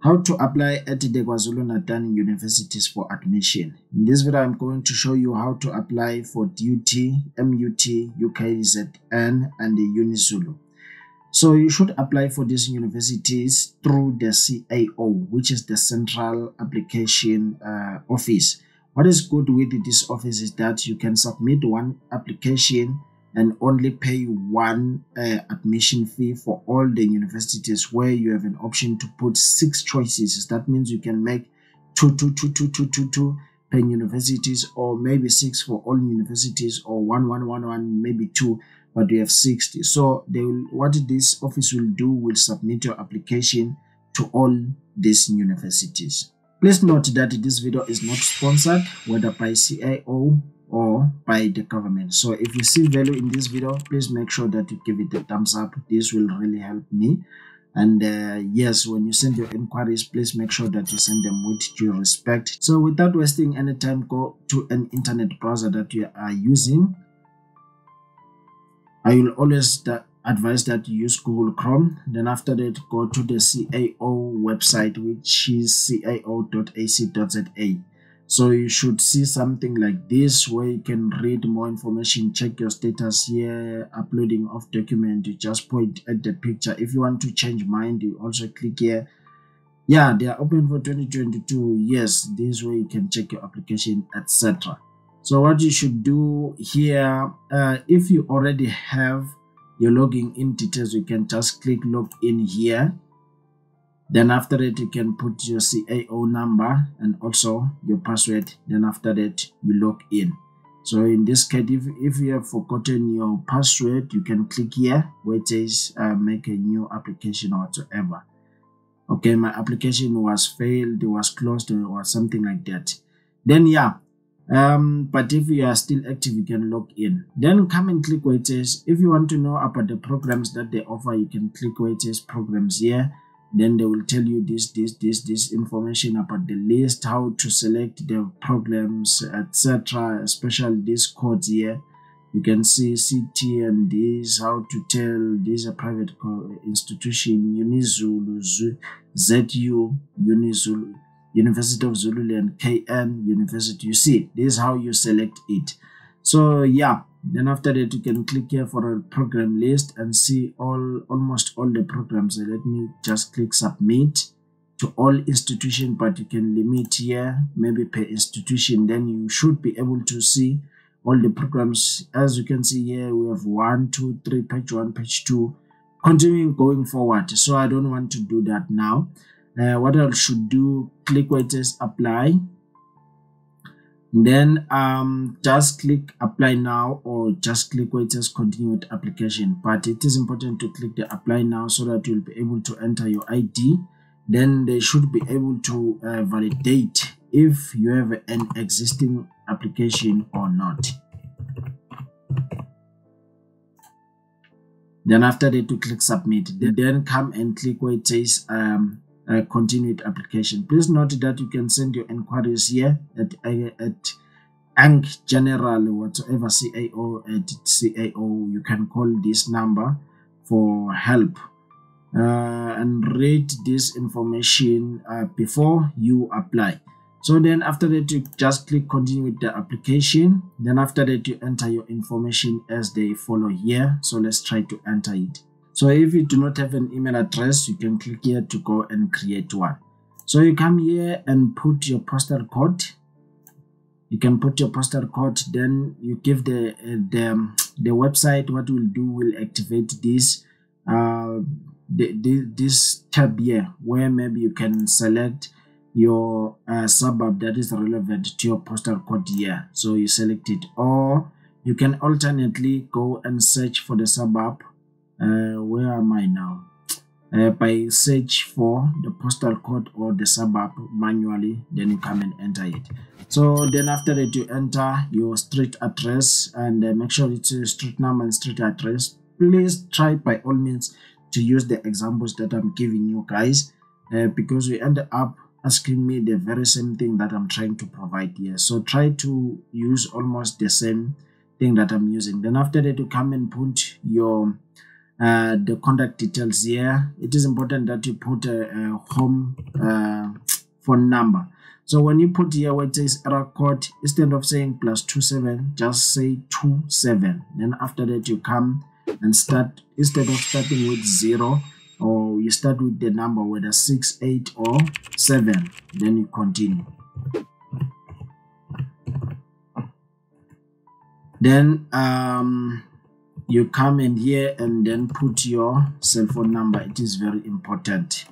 How to apply at the KwaZulu-Natal universities for admission. In this video, I'm going to show you how to apply for DUT, MUT, UKZN and UNIZULU. So you should apply for these universities through the CAO, which is the Central Application Office. What is good with this office is that you can submit one application and only pay one admission fee for all the universities, where you have an option to put 6 choices. That means you can make two per universities, or maybe 6 for all universities, or one, maybe 2, but you have 60. So they will, what this office will do, will submit your application to all these universities. Please note that this video is not sponsored, whether by CAO or by the government. So if you see value in this video, please make sure that you give it a thumbs up. This will really help me. And yes, when you send your inquiries, please make sure that you send them with due respect. So without wasting any time, go to an internet browser that you are using. I will always advise that you use Google Chrome. Then after that, go to the CAO website, which is cao.ac.za. So you should see something like this, where you can read more information, check your status here, uploading of document. You just point at the picture. If you want to change mind, you also click here. Yeah, they are open for 2022. Yes, this way you can check your application, etc. So what you should do here, if you already have your login in details, you can just click login here. Then after that, you can put your CAO number and also your password. Then after that, you log in. So in this case, if you have forgotten your password, you can click here where it says make a new application or whatsoever. Okay, my application was failed, it was closed, or something like that. Then yeah, but if you are still active, you can log in. Then come and click where it says, if you want to know about the programs that they offer, you can click where it says programs here. Then they will tell you this information about the list, how to select the programs, etc. Especially these codes here. You can see CT and this, how to tell this a private institution, UNIZULU, ZU, UNIZULU, University of Zululand, KN, University. You see, this is how you select it. So yeah. Then after that, you can click here for a program list and see almost all the programs. So let me just click submit to all institutions, but you can limit here maybe per institution. Then you should be able to see all the programs. As you can see here, we have 1, 2, 3, page 1, page 2, continuing going forward. So I don't want to do that now. What I should do, click where it says apply. Then just click apply now, or just click where it says continue with application. But it is important to click the apply now so that you'll be able to enter your ID. Then they should be able to validate if you have an existing application or not. Then after that, to click submit. Then come and click where it says continued application. Please note that you can send your inquiries here at ANC General, whatsoever CAO, at CAO. You can call this number for help and read this information before you apply. So then after that, you just click continue with the application. Then after that, you enter your information as they follow here. So let's try to enter it. So if you do not have an email address, you can click here to go and create one. So you come here and put your postal code. You can put your postal code. Then you give the website. What we'll do, will activate this this tab here, where maybe you can select your suburb that is relevant to your postal code here. So you select it, or you can alternately go and search for the suburb. Where am I now? By search for the postal code or the suburb manually, then you come and enter it. So then after that, you enter your street address and make sure it's a street number and street address. Please try by all means to use the examples that I'm giving you guys, because we end up asking me the very same thing that I'm trying to provide here. So try to use almost the same thing that I'm using. Then after that, you come and put your the contact details here. It is important that you put a home phone number. So when you put here where it says error code, instead of saying +27, just say 27. Then after that you come and start, instead of starting with 0, or you start with the number, whether 6, 8 or 7, then you continue. Then you come in here and then put your cell phone number. It is very important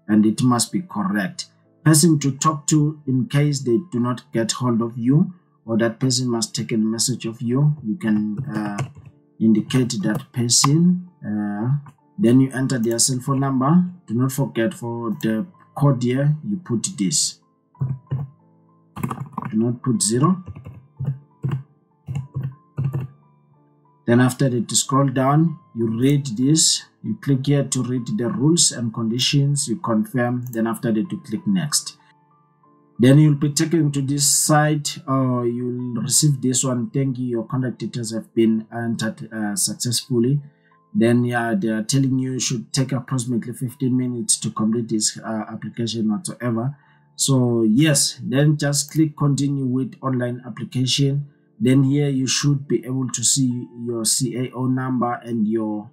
and it must be correct. Person to talk to in case they do not get hold of you, or that person must take a message of you. You can indicate that person. Then you enter their cell phone number. Do not forget, for the code here, you put this. Do not put 0. Then after that, to scroll down, you read this. You click here to read the rules and conditions. You confirm. Then after that, you click next. Then you'll be taken to this site, or you'll receive this one. Thank you, your contact details have been entered successfully. Then they are telling you should take approximately 15 minutes to complete this application whatsoever. So yes, then just click continue with online application. Then here you should be able to see your CAO number and your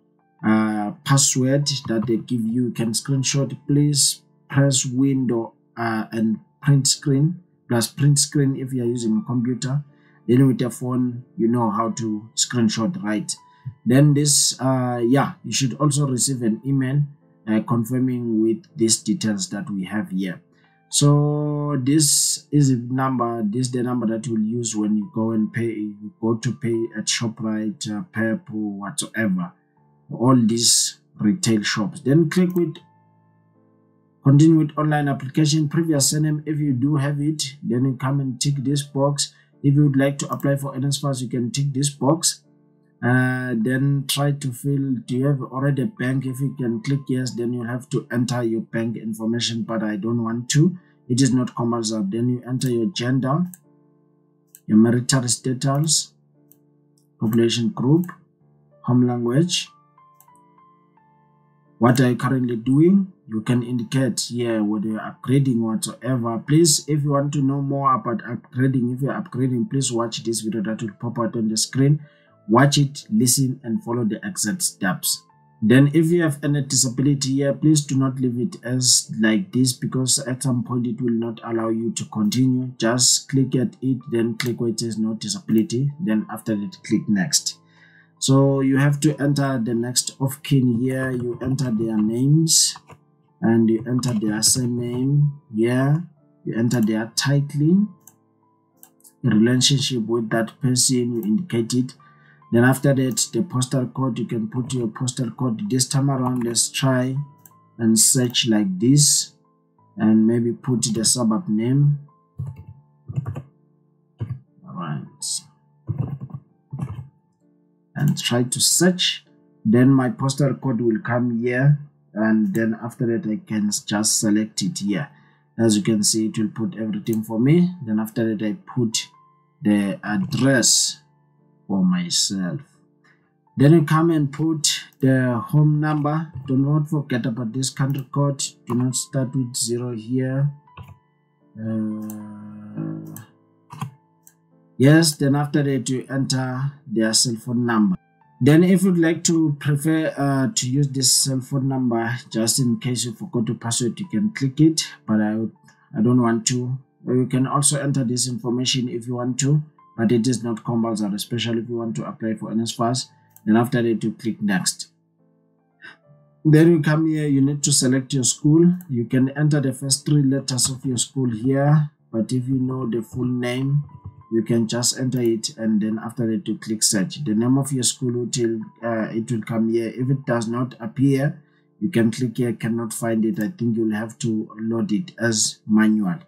password that they give you. You can screenshot. Please press window and print screen, plus print screen if you are using a computer. Then with your phone, you know how to screenshot, right? Then this you should also receive an email confirming with these details that we have here. So this is the number. This is the number that you'll use when you go and pay. You go to pay at ShopRite, Pep, or whatsoever, all these retail shops. Then click with continue with online application. Previous surname, if you do have it, then you come and tick this box. If you would like to apply for NSFAS, you can tick this box. Then try to fill, do you have already a bank? If you can click yes, then you have to enter your bank information, but I don't want to. It is not compulsory. Then you enter your gender, your marital status, population group, home language. What are you currently doing? You can indicate here whether you're upgrading whatsoever. Please, if you want to know more about upgrading, if you're upgrading, please watch this video that will pop out on the screen. Watch it, listen, and follow the exact steps. Then if you have any disability here, please do not leave it as like this, because at some point it will not allow you to continue. Just click at it, then click where it says no disability. Then after that, click next. So you have to enter the next of kin here. You enter their names and you enter their surname here. You enter their title, the relationship with that person, you indicate it. Then after that, the postal code, you can put your postal code. This time around, let's try and search like this, and maybe put the suburb name. All right, and try to search. Then my postal code will come here, and then after that, I can just select it here. As you can see, it will put everything for me. Then after that, I put the address for myself. Then you come and put the home number. Do not forget about this country code. Do not start with 0 here. Yes, then after that you enter their cell phone number. Then if you'd like to prefer to use this cell phone number, just in case you forgot to password, you can click it, but I don't want to. You can also enter this information if you want to, but it is not compulsory, especially if you want to apply for NSFAS. Then after that, you click next. Then you come here, you need to select your school. You can enter the first 3 letters of your school here, but if you know the full name, you can just enter it, and then after that, you click search. The name of your school it will come here. If it does not appear, you can click here, cannot find it. I think you'll have to load it as manual.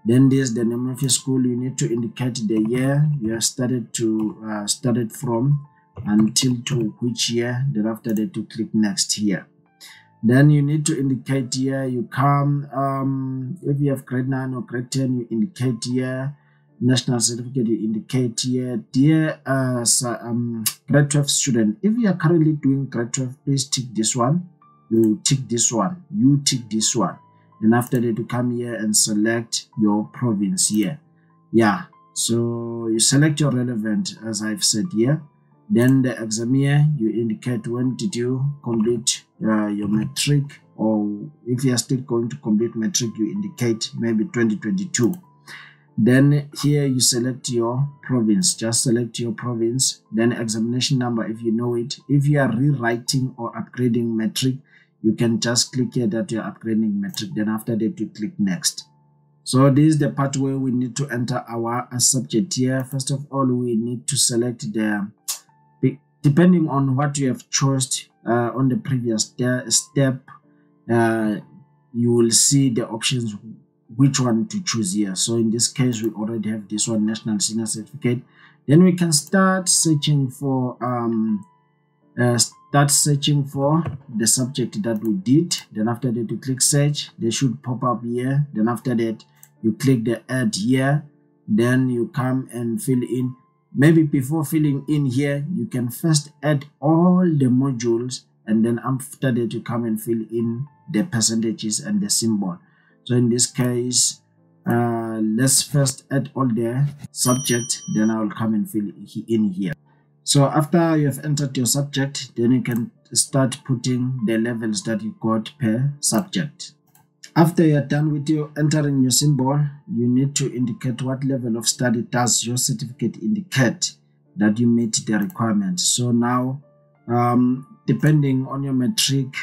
Then there's the name of your school. You need to indicate the year you have started from until to which year. Then after that, you click next here. Then you need to indicate here. You come if you have grade 9 or grade 10, you indicate here. national certificate, you indicate here, dear grade 12 student, if you are currently doing grade 12, please tick this one, you tick this one, you tick this one. Then after that, you come here and select your province here. Yeah, so you select your relevant, as I've said here. Then the exam year, you indicate when did you complete your Matric, or if you are still going to complete Matric, you indicate maybe 2022. Then here you select your province, just select your province, then examination number if you know it. If you are rewriting or upgrading Matric, you can just click here that you're upgrading Matric. Then after that, you click next. So this is the part where we need to enter our subject here. First of all, we need to select the, depending on what you have chosen on the previous step, you will see the options which one to choose here. So in this case, we already have this one, National Senior Certificate. Then we can start searching for the subject that we did. Then after that, you click search. They should pop up here. Then after that, you click the add here. Then you come and fill in. Maybe before filling in here, you can first add all the modules, and then after that, you come and fill in the percentages and the symbol. So in this case, let's first add all the subject, then I will come and fill in here. So after you have entered your subject, then you can start putting the levels that you got per subject. After you're done with your entering your symbol, you need to indicate what level of study does your certificate indicate that you meet the requirements. So now, depending on your Matric,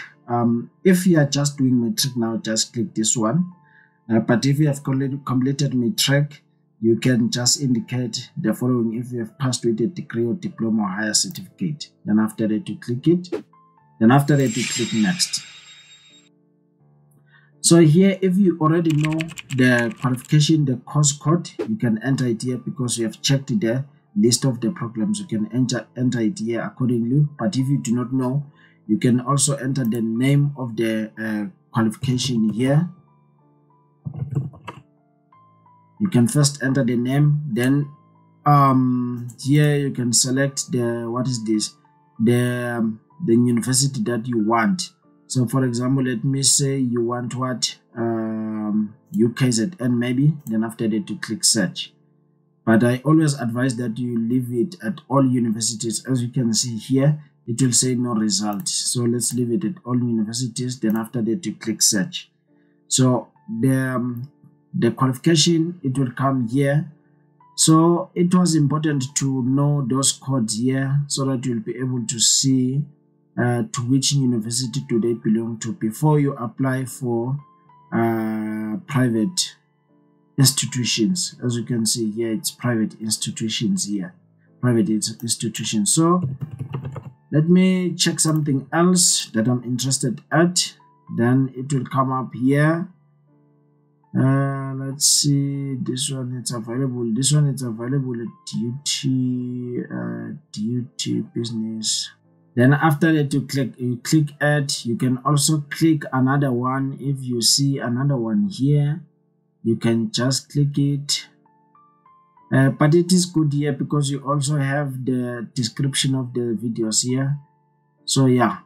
if you are just doing Matric now, just click this one. But if you have completed Matric, you can just indicate the following: if you have passed with a degree or diploma or higher certificate. Then after that, you click it. Then after that, you click next. So here, if you already know the qualification, the course code, you can enter it here because you have checked the list of the programs. You can enter it here accordingly. But if you do not know, you can also enter the name of the qualification here. You can first enter the name, then here you can select the, what is this, the university that you want. So for example, let me say you want what, UKZN maybe. Then after that, you click search. But I always advise that you leave it at all universities. As you can see here, it will say no result. So let's leave it at all universities. Then after that, you click search. So the qualification, it will come here. So it was important to know those codes here so that you'll be able to see to which university do they belong to before you apply for private institutions. As you can see here, it's private institutions here, private institutions. So let me check something else that I'm interested at. Then it will come up here. Let's see, this one, it's available. This one is available at DUT business. Then after that, you click add. You can also click another one. If you see another one here, you can just click it. But it is good here because you also have the description of the videos here. So yeah,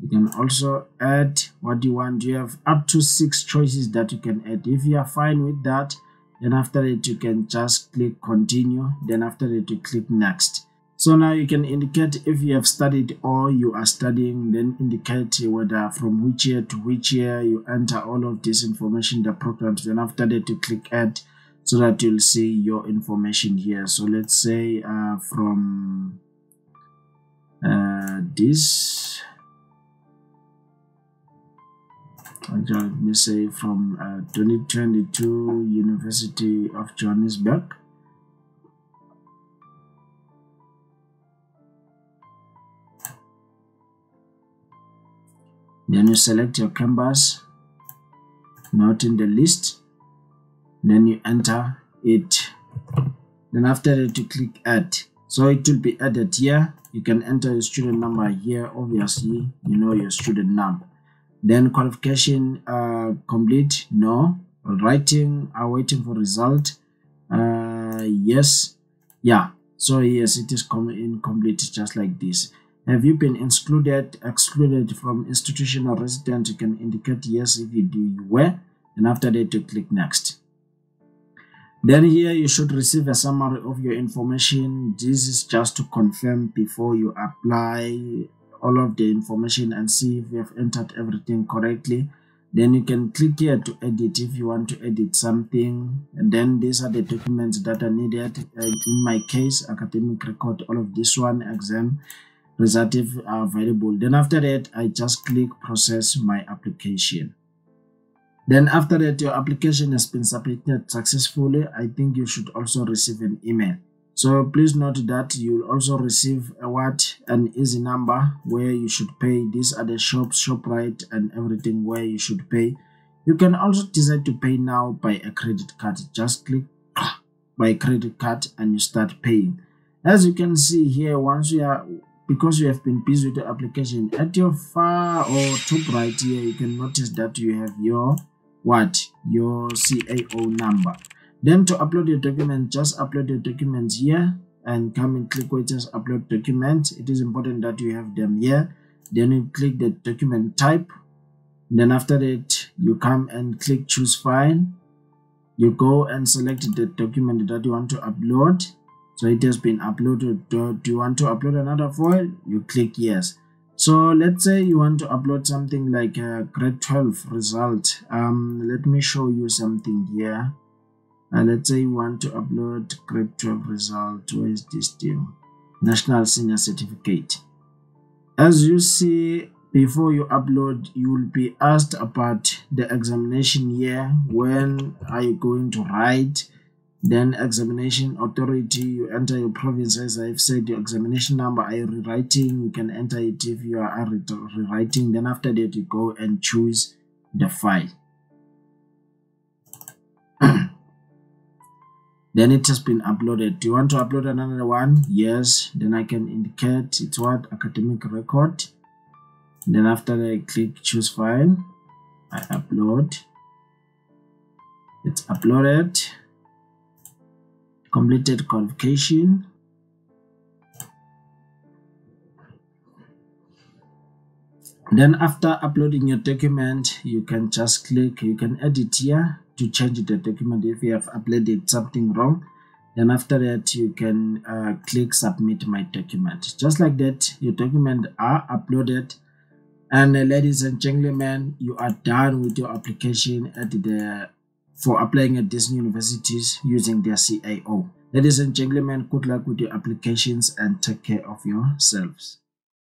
you can also add what you want. You have up to 6 choices that you can add. If you are fine with that, then after it you can just click continue. Then after it you click next. So now you can indicate if you have studied or you are studying, then indicate whether from which year to which year. You enter all of this information, the programs. Then after that you click add so that you'll see your information here. So let's say from this, let me say from 2022 University of Johannesburg. Then you select your campus, not in the list. Then you enter it. Then after that you click add. So it will be added here. You can enter your student number here. Obviously, you know your student number. Then qualification complete, no. Writing, are waiting for result. yes. Yeah, so yes, it is incomplete, just like this. Have you been excluded from institutional residence? You can indicate yes if you were, and after that you click next. Then here you should receive a summary of your information. This is just to confirm before you apply all of the information and see if you have entered everything correctly. Then you can click here to edit if you want to edit something. And then these are the documents that are needed. In my case, academic record, all of this one, exam result are available. Then after that, I just click process my application. Then after that, your application has been submitted successfully. I think you should also receive an email. So please note that you'll also receive an easy number where you should pay. These are the shops, ShopRite and everything where you should pay. You can also decide to pay now by a credit card. Just click by credit card and you start paying. As you can see here, because you have been busy with the application, at your far or top right here, you can notice that you have your CAO number. Then to upload your document, just upload your documents here and come and click where it says upload document. It is important that you have them here. Then you click the document type. Then after that, you come and click choose file. You go and select the document that you want to upload. So it has been uploaded. Do you want to upload another file? You click yes. So let's say you want to upload something like a grade 12 result. Let me show you something here. Let's say you want to upload grade 12 result. Where is this thing? National Senior Certificate. As you see, before you upload, you will be asked about the examination year. When are you going to write? Then examination authority, you enter your province. As I've said, your examination number. Are you rewriting? You can enter it if you are rewriting. Then after that, you go and choose the file. Then it has been uploaded. Do you want to upload another one? Yes. Then I can indicate it's academic record. Then after that, I click choose file. I upload. It's uploaded. Completed qualification. Then after uploading your document, you can just click, you can edit here to change the document if you have uploaded something wrong. Then after that, you can click submit my document. Just like that, your documents are uploaded. And ladies and gentlemen, you are done with your application for applying at these universities using their CAO. Ladies and gentlemen, good luck with your applications and take care of yourselves.